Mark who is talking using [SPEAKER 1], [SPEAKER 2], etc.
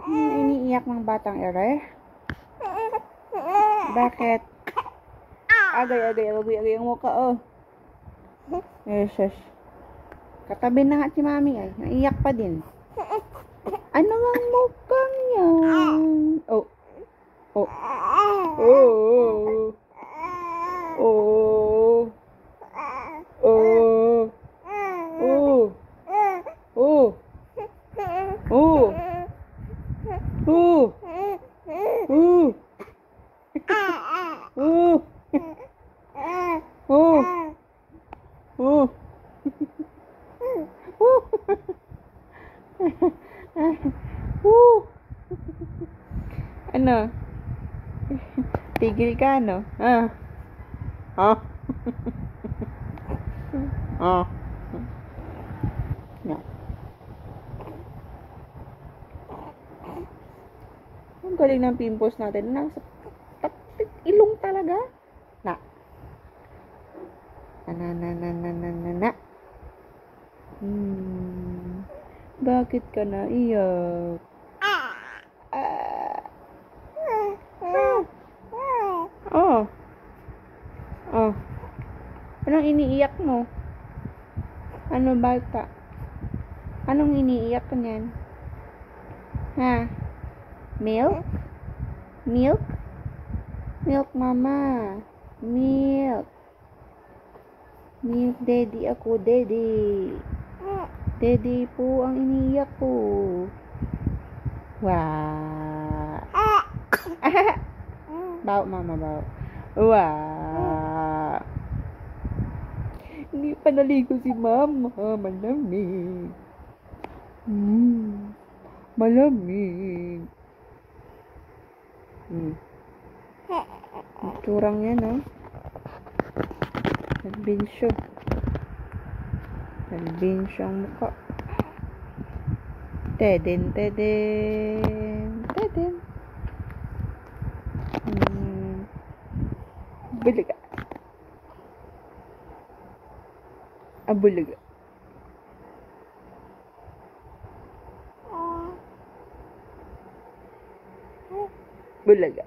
[SPEAKER 1] Iniiyak ng batang ere? Bakit? Agay ang mukha, oh. Yes. Katabi na nga si mami ay. Naiyak pa din. Ano ang mukhang yan? Oh. Oh. Oh. Oh. Oh. Oh. Oh. Oh. Oh. Oh. Oh. Oh. Oh. Ano? Tigil ka, no? Ah. Ah. Ah. No. Ang galing ng pimples natin. Nasa ilong talaga. Na. Na. Bakit ka naiyak? Oh. Oh. Anong iniiyak mo? Ano bata? Anong iniiyak ka niyan? Ha? Milk? Milk? Milk mama. Milk. Milk daddy ako, daddy. Daddy po ang iniiyak ko. Wow. Baw mama, baw. Wow. Hindi pa naligo si mama. Malamig. Malamig. Turang yan, oh. Nagbinsyo. Nagbinsyo ang mukha. Teden. Bulaga. Bulaga. Bulaga.